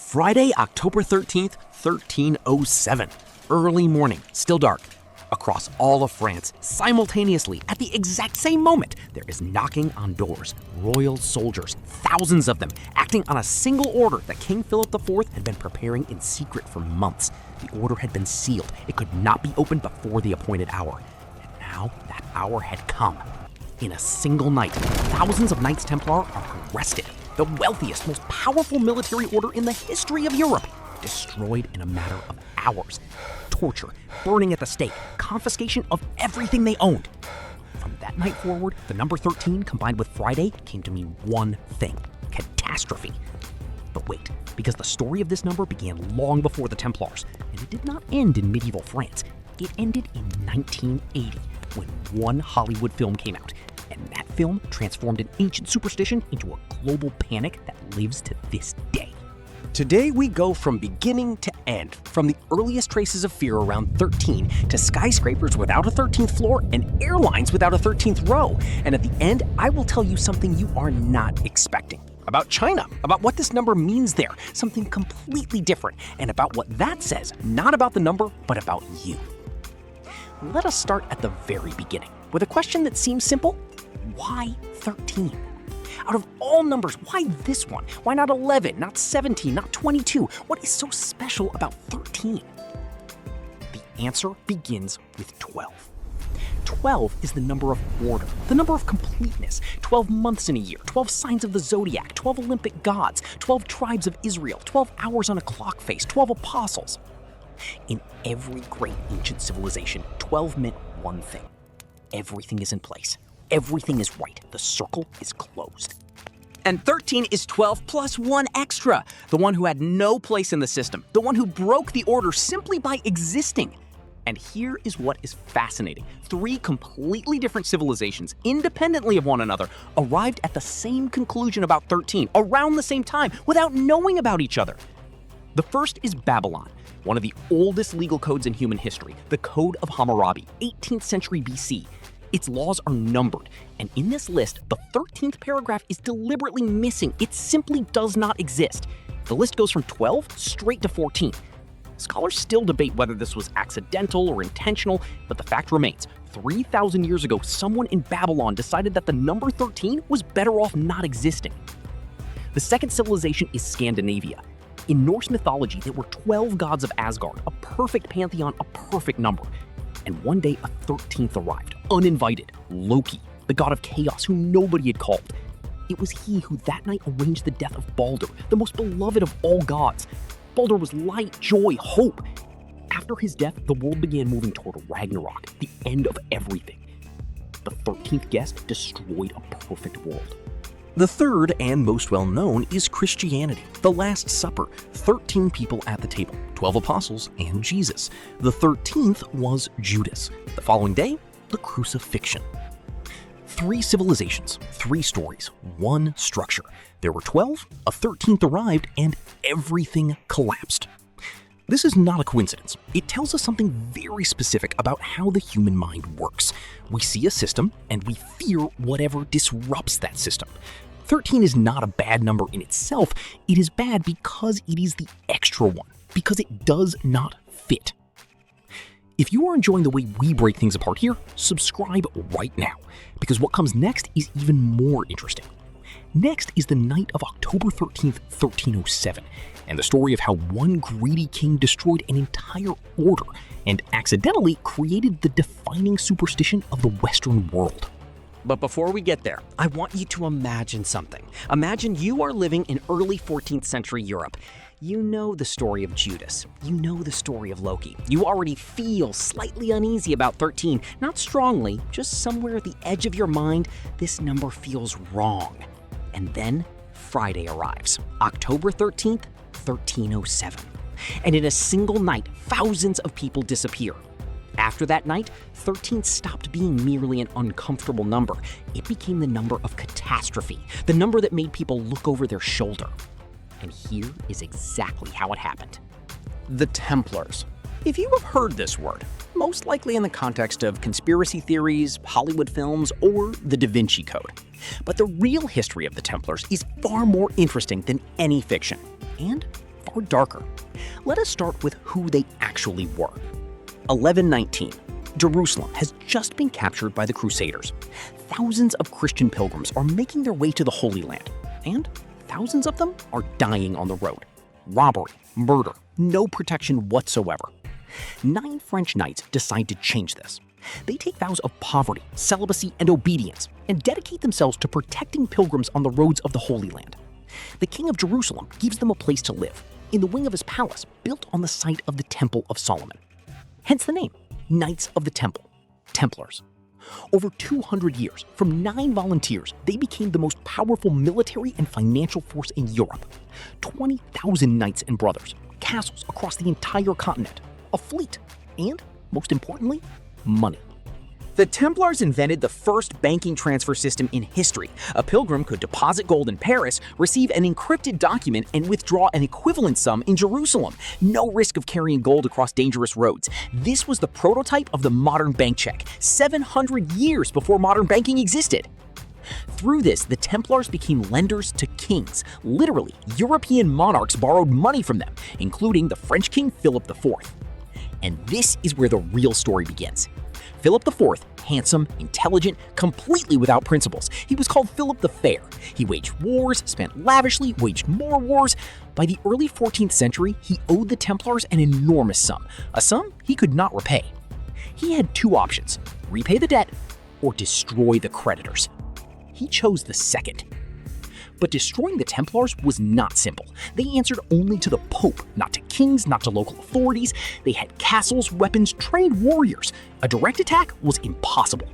Friday, October 13th, 1307. Early morning, still dark. Across all of France, simultaneously, at the exact same moment, there is knocking on doors. Royal soldiers, thousands of them, acting on a single order that King Philip IV had been preparing in secret for months. The order had been sealed. It could not be opened before the appointed hour. And now that hour had come. In a single night, thousands of Knights Templar are arrested. The wealthiest, most powerful military order in the history of Europe, destroyed in a matter of hours. Torture, burning at the stake, confiscation of everything they owned. From that night forward, the number 13 combined with Friday came to mean one thing: catastrophe. But wait, because the story of this number began long before the Templars, and it did not end in medieval France. It ended in 1980, when one Hollywood film came out, and that film transformed an ancient superstition into a global panic that lives to this day. Today we go from beginning to end, from the earliest traces of fear around 13 to skyscrapers without a 13th floor and airlines without a 13th row. And at the end, I will tell you something you are not expecting. About China, about what this number means there, something completely different, and about what that says, not about the number, but about you. Let us start at the very beginning, with a question that seems simple. Why 13? Out of all numbers, why this one? Why not 11, not 17, not 22? What is so special about 13? The answer begins with 12. 12 is the number of order, the number of completeness. 12 months in a year, 12 signs of the zodiac, 12 Olympic gods, 12 tribes of Israel, 12 hours on a clock face, 12 apostles. In every great ancient civilization, 12 meant one thing. Everything is in place. Everything is right. The circle is closed. And 13 is 12 plus one extra, the one who had no place in the system, the one who broke the order simply by existing. And here is what is fascinating. 3 completely different civilizations, independently of one another, arrived at the same conclusion about 13, around the same time, without knowing about each other. The first is Babylon, one of the oldest legal codes in human history, the Code of Hammurabi, 18th century BC. Its laws are numbered, and in this list, the 13th paragraph is deliberately missing. It simply does not exist. The list goes from 12 straight to 14. Scholars still debate whether this was accidental or intentional, but the fact remains, 3,000 years ago, someone in Babylon decided that the number 13 was better off not existing. The second civilization is Scandinavia. In Norse mythology, there were 12 gods of Asgard, a perfect pantheon, a perfect number. And one day, a 13th arrived, uninvited, Loki, the god of chaos who nobody had called. It was he who that night arranged the death of Baldur, the most beloved of all gods. Baldur was light, joy, hope. After his death, the world began moving toward Ragnarok, the end of everything. The 13th guest destroyed a perfect world. The third and most well-known is Christianity, the Last Supper, 13 people at the table, 12 apostles and Jesus. The 13th was Judas. The following day, the crucifixion. 3 civilizations, 3 stories, 1 structure. There were 12, a 13th arrived, and everything collapsed. This is not a coincidence. It tells us something very specific about how the human mind works. We see a system, and we fear whatever disrupts that system. 13 is not a bad number in itself. It is bad because it is the extra one, because it does not fit. If you are enjoying the way we break things apart here, subscribe right now, because what comes next is even more interesting. Next is the night of October 13th, 1307, and the story of how one greedy king destroyed an entire order and accidentally created the defining superstition of the Western world. But before we get there, I want you to imagine something. Imagine you are living in early 14th century Europe. You know the story of Judas. You know the story of Loki. You already feel slightly uneasy about 13. Not strongly, just somewhere at the edge of your mind, this number feels wrong. And then Friday arrives, October 13th, 1307. And in a single night, thousands of people disappear. After that night, 13 stopped being merely an uncomfortable number. It became the number of catastrophe, the number that made people look over their shoulder. And here is exactly how it happened. The Templars. If you have heard this word, most likely in the context of conspiracy theories, Hollywood films, or the Da Vinci Code. But the real history of the Templars is far more interesting than any fiction, and far darker. Let us start with who they actually were. 1119. Jerusalem has just been captured by the Crusaders. Thousands of Christian pilgrims are making their way to the Holy Land, and thousands of them are dying on the road. Robbery, murder, no protection whatsoever. 9 French knights decide to change this. They take vows of poverty, celibacy, and obedience, and dedicate themselves to protecting pilgrims on the roads of the Holy Land. The King of Jerusalem gives them a place to live, in the wing of his palace, built on the site of the Temple of Solomon. Hence the name, Knights of the Temple, Templars. Over 200 years, from 9 volunteers, they became the most powerful military and financial force in Europe. 20,000 knights and brothers, castles across the entire continent, a fleet, and, most importantly, money. The Templars invented the first banking transfer system in history. A pilgrim could deposit gold in Paris, receive an encrypted document, and withdraw an equivalent sum in Jerusalem. No risk of carrying gold across dangerous roads. This was the prototype of the modern bank check, 700 years before modern banking existed. Through this, the Templars became lenders to kings. Literally, European monarchs borrowed money from them, including the French king Philip IV. And this is where the real story begins. Philip IV, handsome, intelligent, completely without principles. He was called Philip the Fair. He waged wars, spent lavishly, waged more wars. By the early 14th century, he owed the Templars an enormous sum, a sum he could not repay. He had 2 options: repay the debt or destroy the creditors. He chose the second. But destroying the Templars was not simple. They answered only to the Pope, not to kings, not to local authorities. They had castles, weapons, trained warriors. A direct attack was impossible.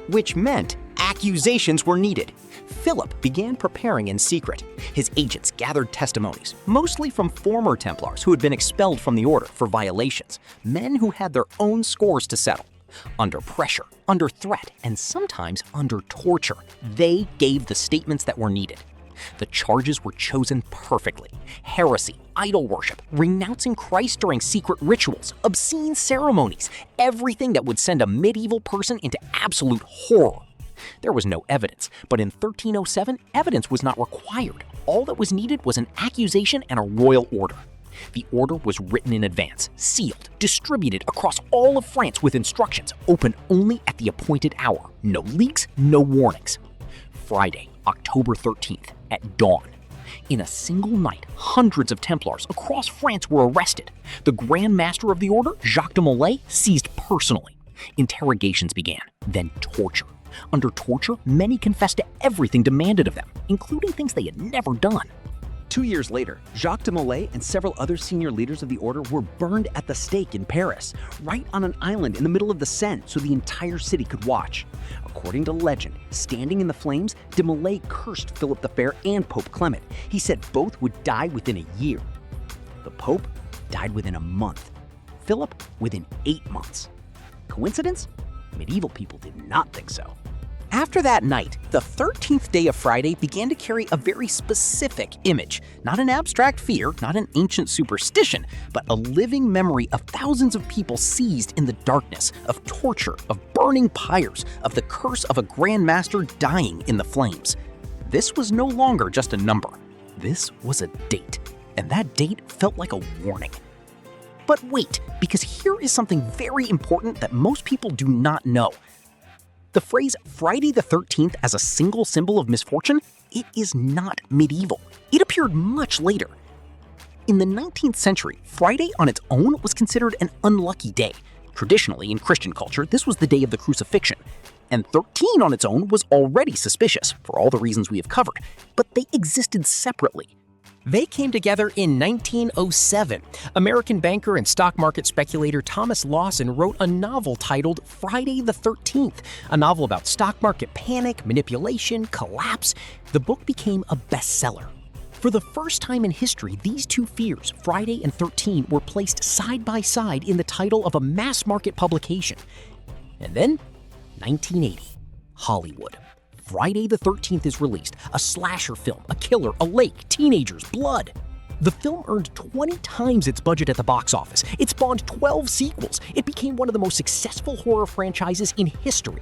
Which meant accusations were needed. Philip began preparing in secret. His agents gathered testimonies, mostly from former Templars who had been expelled from the order for violations, men who had their own scores to settle. Under pressure, under threat, and sometimes under torture, they gave the statements that were needed. The charges were chosen perfectly: heresy, idol worship, renouncing Christ during secret rituals, obscene ceremonies, everything that would send a medieval person into absolute horror. There was no evidence, but in 1307, evidence was not required. All that was needed was an accusation and a royal order. The order was written in advance, sealed, distributed across all of France with instructions, open only at the appointed hour. No leaks, no warnings. Friday, October 13th, at dawn. In a single night, hundreds of Templars across France were arrested. The Grand Master of the Order, Jacques de Molay, seized personally. Interrogations began, then torture. Under torture, many confessed to everything demanded of them, including things they had never done. 2 years later, Jacques de Molay and several other senior leaders of the order were burned at the stake in Paris, right on an island in the middle of the Seine so the entire city could watch. According to legend, standing in the flames, de Molay cursed Philip the Fair and Pope Clement. He said both would die within a year. The Pope died within a month. Philip within 8 months. Coincidence? Medieval people did not think so. After that night, the 13th day of Friday began to carry a very specific image. Not an abstract fear, not an ancient superstition, but a living memory of thousands of people seized in the darkness, of torture, of burning pyres, of the curse of a Grand Master dying in the flames. This was no longer just a number. This was a date, and that date felt like a warning. But wait, because here is something very important that most people do not know. The phrase Friday the 13th as a single symbol of misfortune, it is not medieval. It appeared much later. In the 19th century, Friday on its own was considered an unlucky day. Traditionally, in Christian culture, this was the day of the crucifixion. And 13 on its own was already suspicious, for all the reasons we have covered, but they existed separately. They came together in 1907. American banker and stock market speculator Thomas Lawson wrote a novel titled Friday the 13th, a novel about stock market panic, manipulation, collapse. The book became a bestseller. For the first time in history, these two fears, Friday and 13, were placed side by side in the title of a mass market publication. And then, 1980, Hollywood. Friday the 13th is released, a slasher film, a killer, a lake, teenagers, blood. The film earned 20 times its budget at the box office. It spawned 12 sequels. It became one of the most successful horror franchises in history.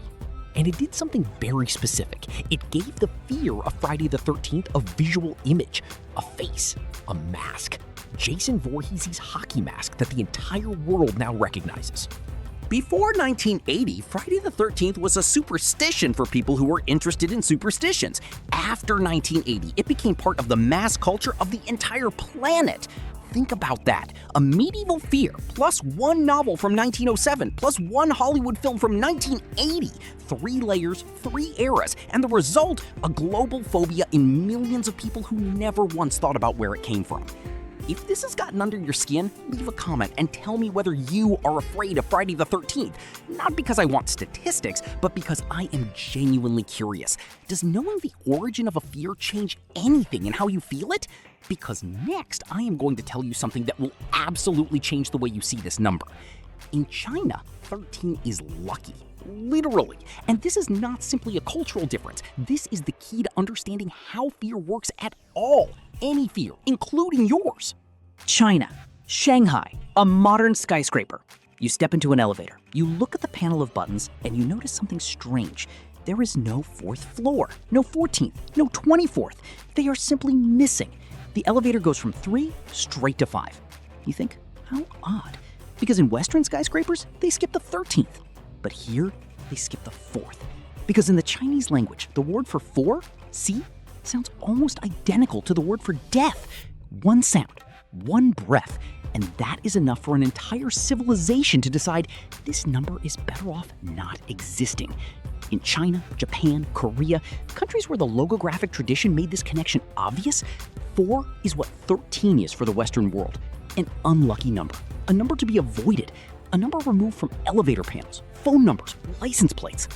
And it did something very specific. It gave the fear of Friday the 13th a visual image, a face, a mask. Jason Voorhees' hockey mask that the entire world now recognizes. Before 1980, Friday the 13th was a superstition for people who were interested in superstitions. After 1980, it became part of the mass culture of the entire planet. Think about that. A medieval fear, plus one novel from 1907, plus one Hollywood film from 1980. 3 layers, 3 eras, and the result, a global phobia in millions of people who never once thought about where it came from. If this has gotten under your skin, leave a comment and tell me whether you are afraid of Friday the 13th. Not because I want statistics, but because I am genuinely curious. Does knowing the origin of a fear change anything in how you feel it? Because next, I am going to tell you something that will absolutely change the way you see this number. In China, 13 is lucky. Literally. And this is not simply a cultural difference. This is the key to understanding how fear works at all. Any fear, including yours. China, Shanghai, a modern skyscraper. You step into an elevator, you look at the panel of buttons, and you notice something strange. There is no 4th floor, no 14th, no 24th. They are simply missing. The elevator goes from 3 straight to 5. You think, how odd? Because in Western skyscrapers, they skip the 13th. But here, they skip the 4th. Because in the Chinese language, the word for 4, si, sounds almost identical to the word for death. One sound, one breath, and that is enough for an entire civilization to decide this number is better off not existing. In China, Japan, Korea, countries where the logographic tradition made this connection obvious, 4 is what 13 is for the Western world. An unlucky number, a number to be avoided, a number removed from elevator panels, phone numbers, license plates.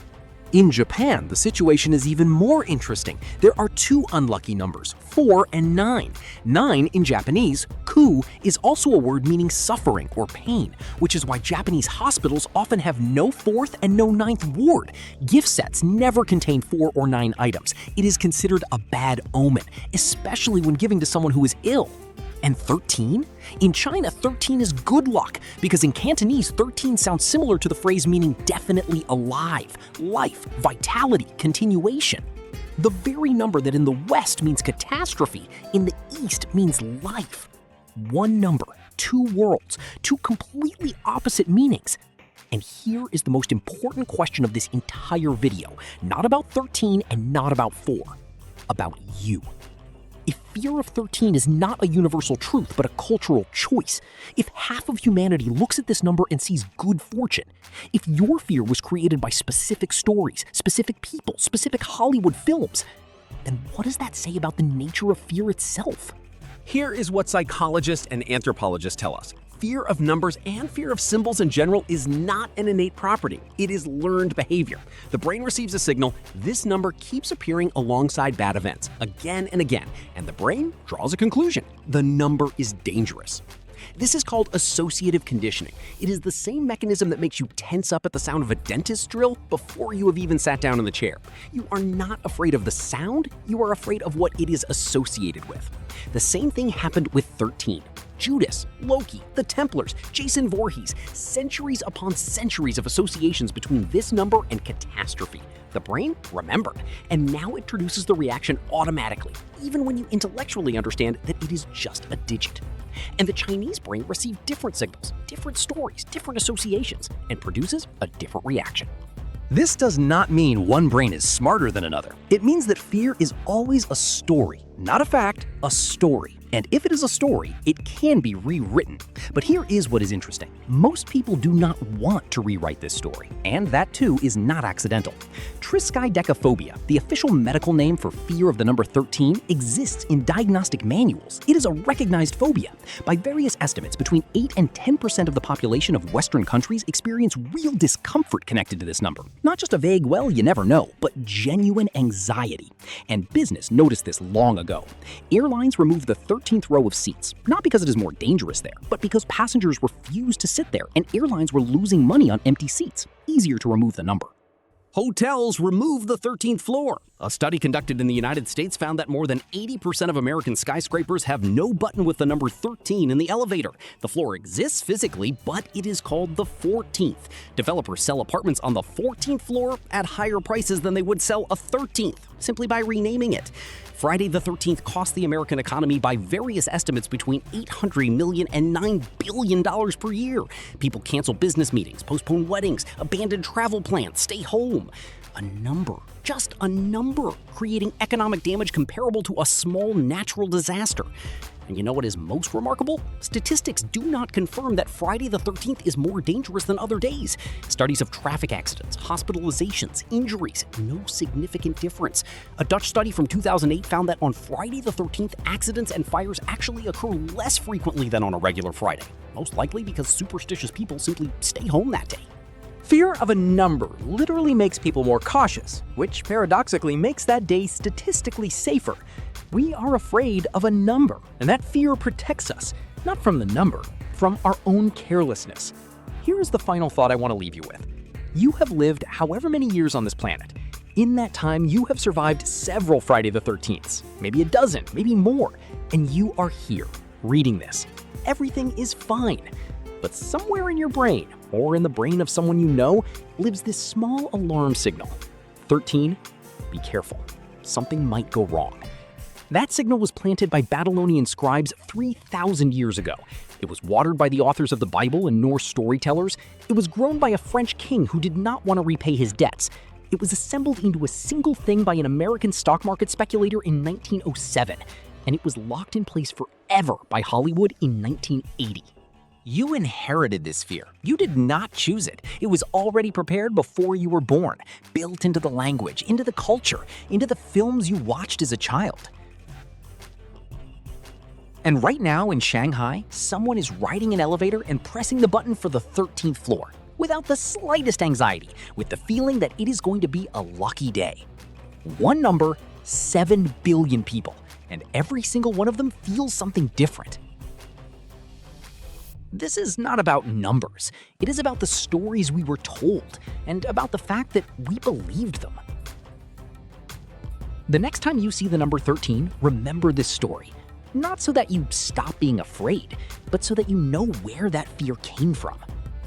In Japan, the situation is even more interesting. There are 2 unlucky numbers, 4 and 9. 9 in Japanese, ku, is also a word meaning suffering or pain, which is why Japanese hospitals often have no 4th and no 9th ward. Gift sets never contain 4 or 9 items. It is considered a bad omen, especially when giving to someone who is ill. And 13? In China, 13 is good luck, because in Cantonese, 13 sounds similar to the phrase meaning definitely alive, life, vitality, continuation. The very number that in the West means catastrophe, in the East means life. One number, 2 worlds, 2 completely opposite meanings. And here is the most important question of this entire video, not about 13 and not about 4, about you. If fear of 13 is not a universal truth, but a cultural choice, if half of humanity looks at this number and sees good fortune, if your fear was created by specific stories, specific people, specific Hollywood films, then what does that say about the nature of fear itself? Here is what psychologists and anthropologists tell us. Fear of numbers and fear of symbols in general is not an innate property. It is learned behavior. The brain receives a signal, this number keeps appearing alongside bad events, again and again, and the brain draws a conclusion. The number is dangerous. This is called associative conditioning. It is the same mechanism that makes you tense up at the sound of a dentist's drill before you have even sat down in the chair. You are not afraid of the sound, you are afraid of what it is associated with. The same thing happened with 13. Judas, Loki, the Templars, Jason Voorhees, centuries upon centuries of associations between this number and catastrophe. The brain remembered, and now it produces the reaction automatically, even when you intellectually understand that it is just a digit. And the Chinese brain received different signals, different stories, different associations, and produces a different reaction. This does not mean one brain is smarter than another. It means that fear is always a story, not a fact, a story. And if it is a story, it can be rewritten. But here is what is interesting. Most people do not want to rewrite this story, and that too is not accidental. Triskaidekaphobia, the official medical name for fear of the number 13, exists in diagnostic manuals. It is a recognized phobia. By various estimates, between 8 and 10% of the population of Western countries experience real discomfort connected to this number. Not just a vague, well, you never know, but genuine anxiety. And business noticed this long ago. Airlines removed the 13th row of seats, not because it is more dangerous there, but because passengers refused to sit there and airlines were losing money on empty seats. Easier to remove the number. Hotels remove the 13th floor. A study conducted in the United States found that more than 80% of American skyscrapers have no button with the number 13 in the elevator. The floor exists physically, but it is called the 14th. Developers sell apartments on the 14th floor at higher prices than they would sell a 13th, simply by renaming it. Friday the 13th cost the American economy by various estimates between $800 million and $9 billion per year. People cancel business meetings, postpone weddings, abandon travel plans, stay home. A number, just a number, creating economic damage comparable to a small natural disaster. And you know what is most remarkable? Statistics do not confirm that Friday the 13th is more dangerous than other days. Studies of traffic accidents, hospitalizations, injuries, no significant difference. A Dutch study from 2008 found that on Friday the 13th, accidents and fires actually occur less frequently than on a regular Friday. Most likely because superstitious people simply stay home that day. Fear of a number literally makes people more cautious, which paradoxically makes that day statistically safer. We are afraid of a number, and that fear protects us, not from the number, from our own carelessness. Here is the final thought I want to leave you with. You have lived however many years on this planet. In that time, you have survived several Friday the 13ths, maybe a dozen, maybe more, and you are here, reading this. Everything is fine. But somewhere in your brain, or in the brain of someone you know, lives this small alarm signal. 13, be careful. Something might go wrong. That signal was planted by Babylonian scribes 3,000 years ago. It was watered by the authors of the Bible and Norse storytellers. It was grown by a French king who did not want to repay his debts. It was assembled into a single thing by an American stock market speculator in 1907. And it was locked in place forever by Hollywood in 1980. You inherited this fear. You did not choose it. It was already prepared before you were born, built into the language, into the culture, into the films you watched as a child. And right now in Shanghai, someone is riding an elevator and pressing the button for the 13th floor, without the slightest anxiety, with the feeling that it is going to be a lucky day. One number, 7 billion people, and every single one of them feels something different. This is not about numbers. It is about the stories we were told, and about the fact that we believed them. The next time you see the number 13, remember this story. Not so that you stop being afraid, but so that you know where that fear came from.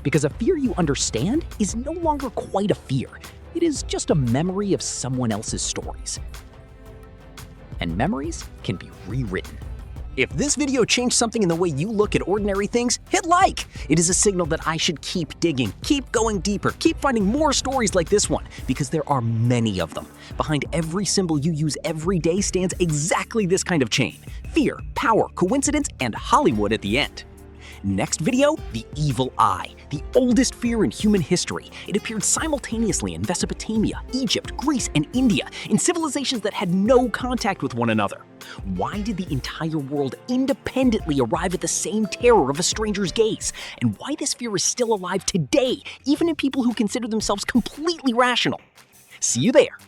Because a fear you understand is no longer quite a fear. It is just a memory of someone else's stories. And memories can be rewritten. If this video changed something in the way you look at ordinary things, hit like! It is a signal that I should keep digging, keep going deeper, keep finding more stories like this one, because there are many of them. Behind every symbol you use every day stands exactly this kind of chain: fear, power, coincidence, and Hollywood at the end. Next video, the evil eye, the oldest fear in human history. It appeared simultaneously in Mesopotamia, Egypt, Greece, and India, in civilizations that had no contact with one another. Why did the entire world independently arrive at the same terror of a stranger's gaze? And why this fear is still alive today, even in people who consider themselves completely rational? See you there.